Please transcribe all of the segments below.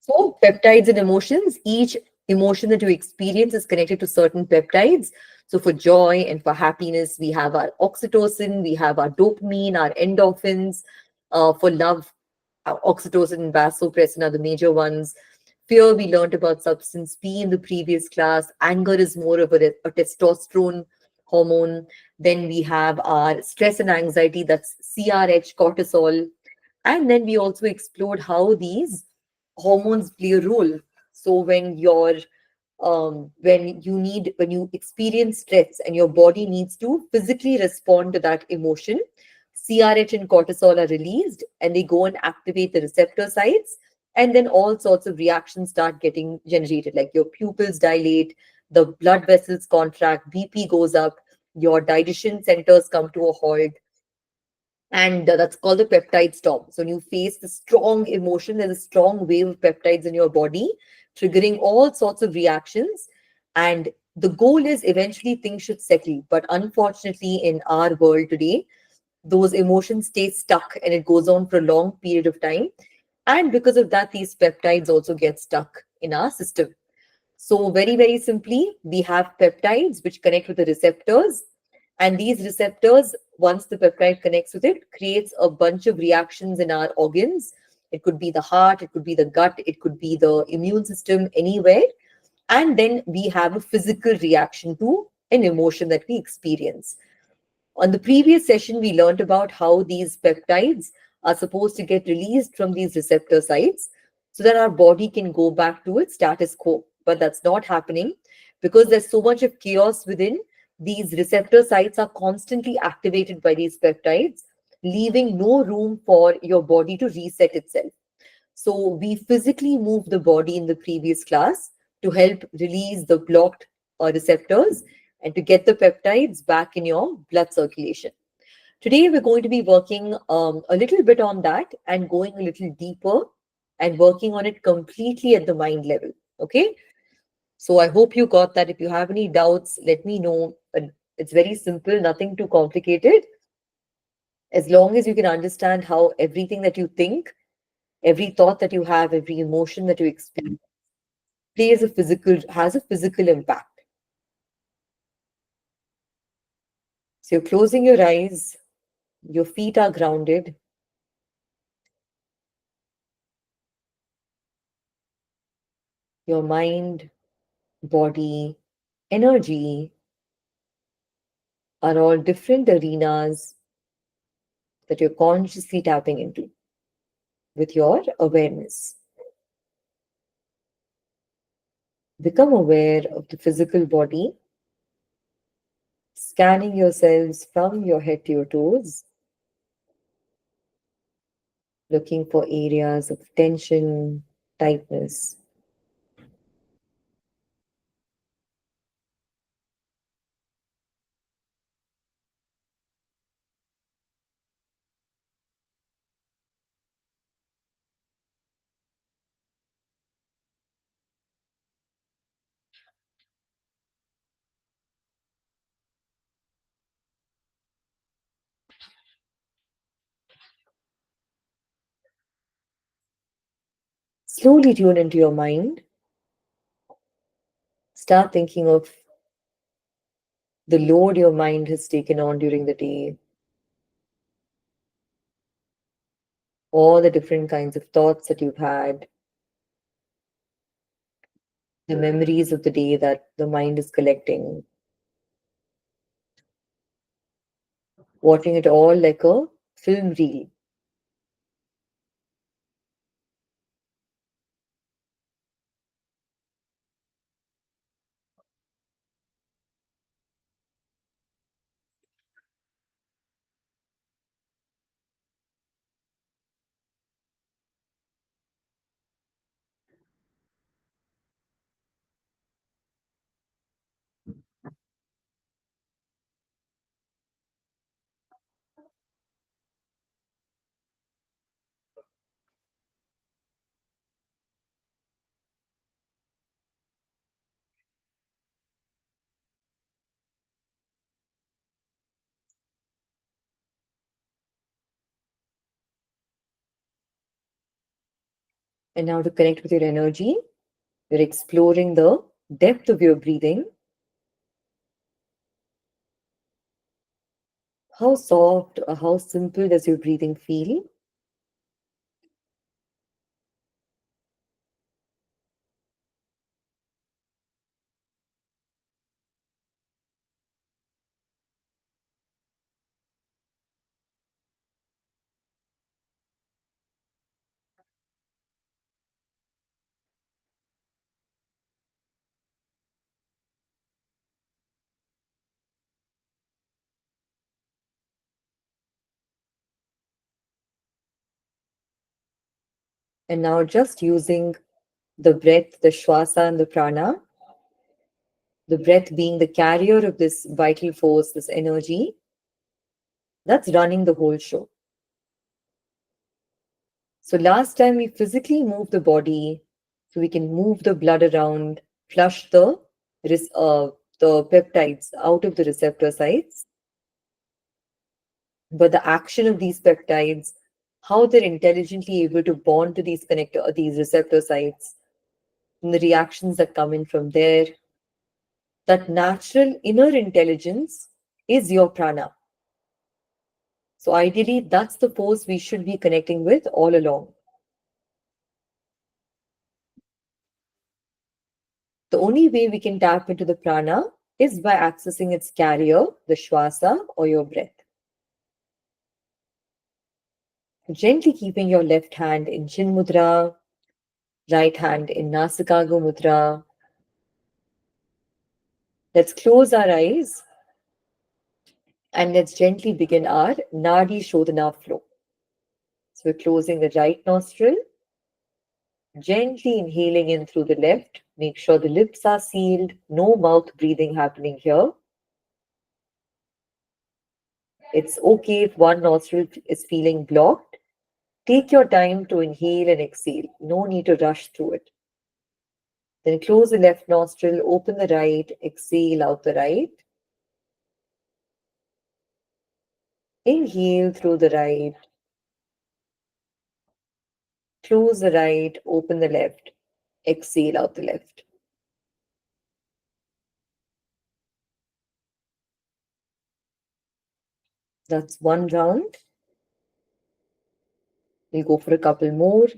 So, peptides and emotions, each emotion that you experience is connected to certain peptides. So, for joy and for happiness, we have our oxytocin, we have our dopamine, our endorphins. For love, oxytocin and vasopressin are the major ones. Fear, we learned about substance P in the previous class. Anger is more of a testosterone hormone. Then we have our stress and anxiety, that's CRH, cortisol. And then we also explored how these hormones play a role. So when you experience stress and your body needs to physically respond to that emotion, CRH and cortisol are released and they go and activate the receptor sites, and then all sorts of reactions start getting generated, like your pupils dilate, the blood vessels contract, BP goes up, your digestion centers come to a halt, and that's called the peptide storm. So when you face the strong emotion, there's a strong wave of peptides in your body, triggering all sorts of reactions. And the goal is eventually things should settle. But unfortunately, in our world today, those emotions stay stuck and it goes on for a long period of time. And because of that, these peptides also get stuck in our system. So, very, very simply, we have peptides which connect with the receptors. And these receptors, once the peptide connects with it, creates a bunch of reactions in our organs. It could be the heart, it could be the gut, it could be the immune system, anywhere. And then we have a physical reaction to an emotion that we experience. On the previous session, we learned about how these peptides are supposed to get released from these receptor sites so that our body can go back to its status quo. But that's not happening because there's so much of chaos within. These receptor sites are constantly activated by these peptides, leaving no room for your body to reset itself. So, we physically moved the body in the previous class to help release the blocked receptors and to get the peptides back in your blood circulation. Today, we're going to be working a little bit on that and going a little deeper and working on it completely at the mind level. Okay. So, I hope you got that. If you have any doubts, let me know. It's very simple, nothing too complicated. As long as you can understand how everything that you think, every thought that you have, every emotion that you experience has a physical impact. So, you're closing your eyes, your feet are grounded, your mind, body, energy are all different arenas that you're consciously tapping into with your awareness. Become aware of the physical body, scanning yourselves from your head to your toes, looking for areas of tension, tightness. Slowly tune into your mind. Start thinking of the load your mind has taken on during the day, all the different kinds of thoughts that you've had, the memories of the day that the mind is collecting, watching it all like a film reel. And now to connect with your energy, you're exploring the depth of your breathing. How soft or how simple does your breathing feel? And now just using the breath, the shwasa and the prana, the breath being the carrier of this vital force, this energy that's running the whole show. So last time we physically moved the body so we can move the blood around, flush the peptides out of the receptor sites. But the action of these peptides, how they're intelligently able to bond to these receptor sites, and the reactions that come in from there, that natural inner intelligence is your prana. So ideally, that's the force we should be connecting with all along. The only way we can tap into the prana is by accessing its carrier, the shwasa or your breath. Gently keeping your left hand in chin mudra, right hand in nasikago mudra. Let's close our eyes and let's gently begin our Nadi Shodhana flow. So we're closing the right nostril, gently inhaling in through the left. Make sure the lips are sealed, no mouth breathing happening here. It's okay if one nostril is feeling blocked. Take your time to inhale and exhale. No need to rush through it. Then close the left nostril, open the right, exhale out the right. Inhale through the right, close the right, open the left, exhale out the left. That's one round. We'll go for a couple more.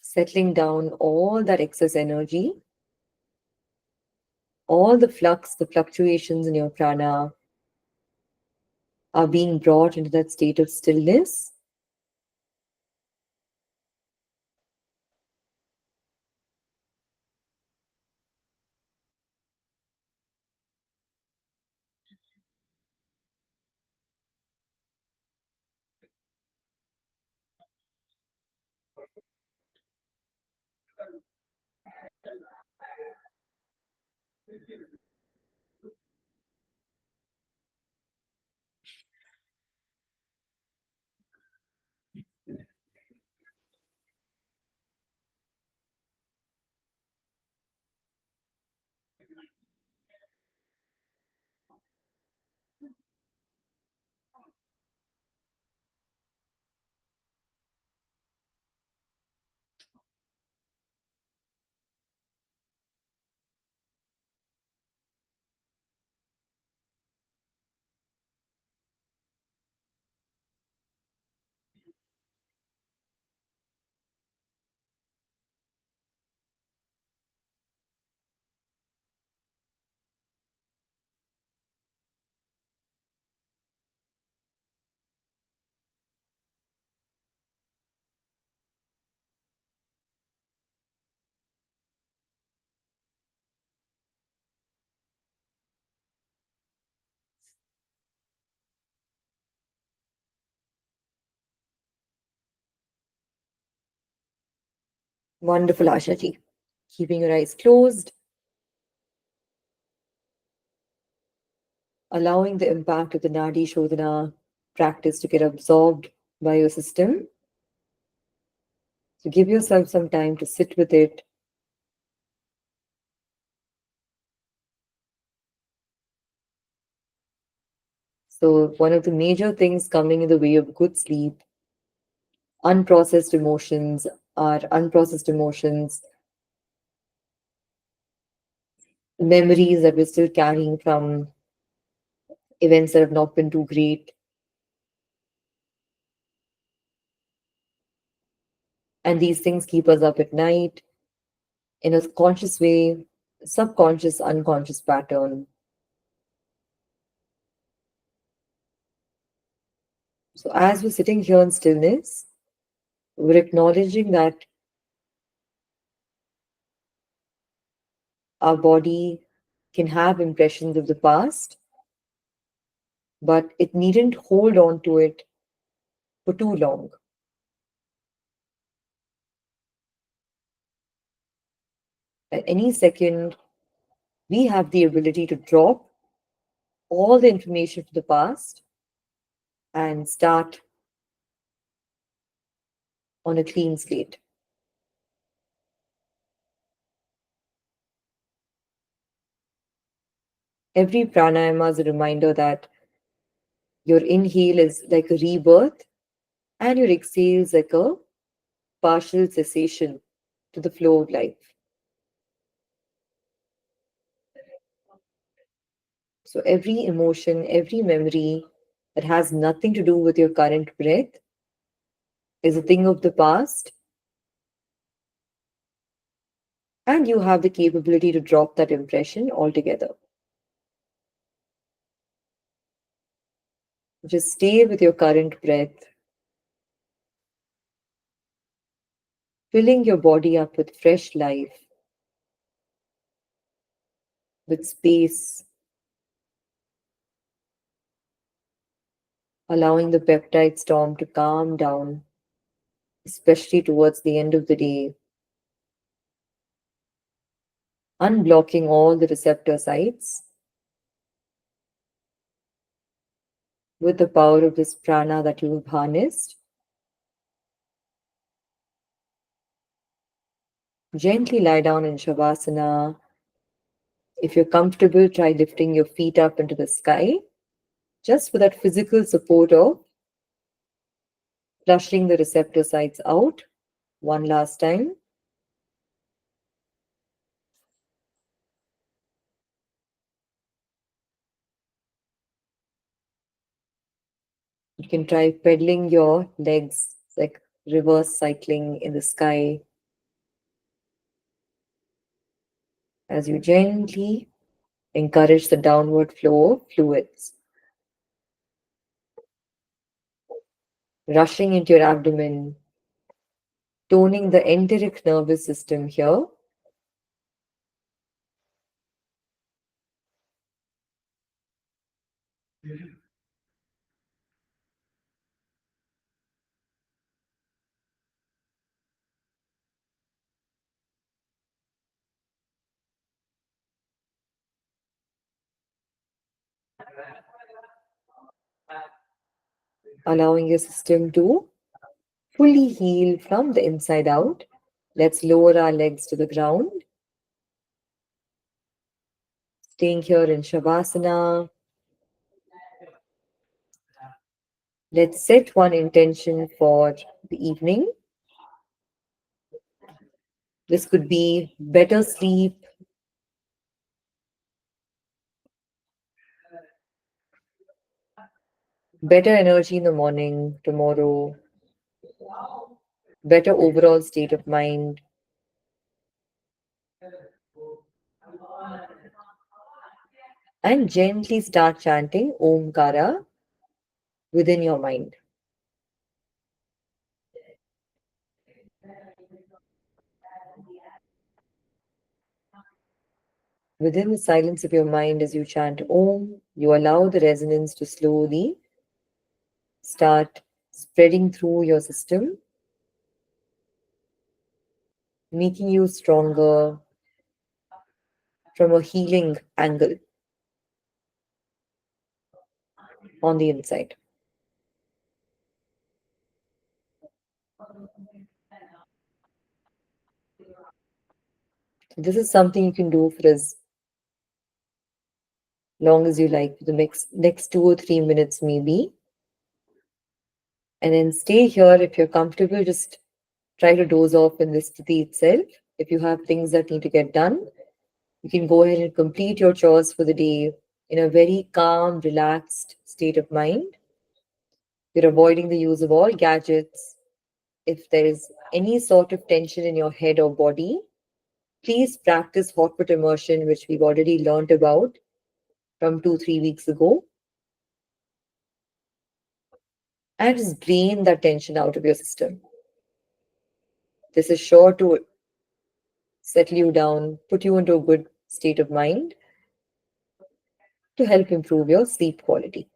Settling down all that excess energy, all the flux, the fluctuations in your prana are being brought into that state of stillness. Wonderful, Ashaji. Keeping your eyes closed, allowing the impact of the Nadi Shodhana practice to get absorbed by your system. So give yourself some time to sit with it. So, one of the major things coming in the way of good sleep, unprocessed emotions, are unprocessed emotions, memories that we're still carrying from events that have not been too great. And these things keep us up at night in a conscious way, subconscious, unconscious pattern. So, as we're sitting here in stillness, we're acknowledging that our body can have impressions of the past, but it needn't hold on to it for too long. At any second, we have the ability to drop all the information from the past and start on a clean slate. Every pranayama is a reminder that your inhale is like a rebirth and your exhale is like a partial cessation to the flow of life. So every emotion, every memory that has nothing to do with your current breath is a thing of the past, and you have the capability to drop that impression altogether. Just stay with your current breath, filling your body up with fresh life, with space, allowing the peptide storm to calm down, especially towards the end of the day, unblocking all the receptor sites with the power of this prana that you have harnessed. Gently lie down in Shavasana. If you're comfortable, try lifting your feet up into the sky, just for that physical support of flushing the receptor sites out. One last time. You can try pedaling your legs, like reverse cycling in the sky, as you gently encourage the downward flow of fluids, rushing into your abdomen, toning the enteric nervous system here, allowing your system to fully heal from the inside out. Let's lower our legs to the ground, staying here in Shavasana. Let's set one intention for the evening. This could be better sleep, better energy in the morning, tomorrow, better overall state of mind, and gently start chanting Omkara within your mind. Within the silence of your mind, as you chant Om, you allow the resonance to slowly start spreading through your system, making you stronger from a healing angle on the inside. This is something you can do for as long as you like, the next 2 or 3 minutes maybe, and then stay here. If you're comfortable, just try to doze off in this sthiti itself. If you have things that need to get done, you can go ahead and complete your chores for the day in a very calm, relaxed state of mind. You're avoiding the use of all gadgets. If there is any sort of tension in your head or body, please practice hot foot immersion, which we've already learned about from 2, 3 weeks ago, and just drain that tension out of your system. This is sure to settle you down, put you into a good state of mind to help improve your sleep quality.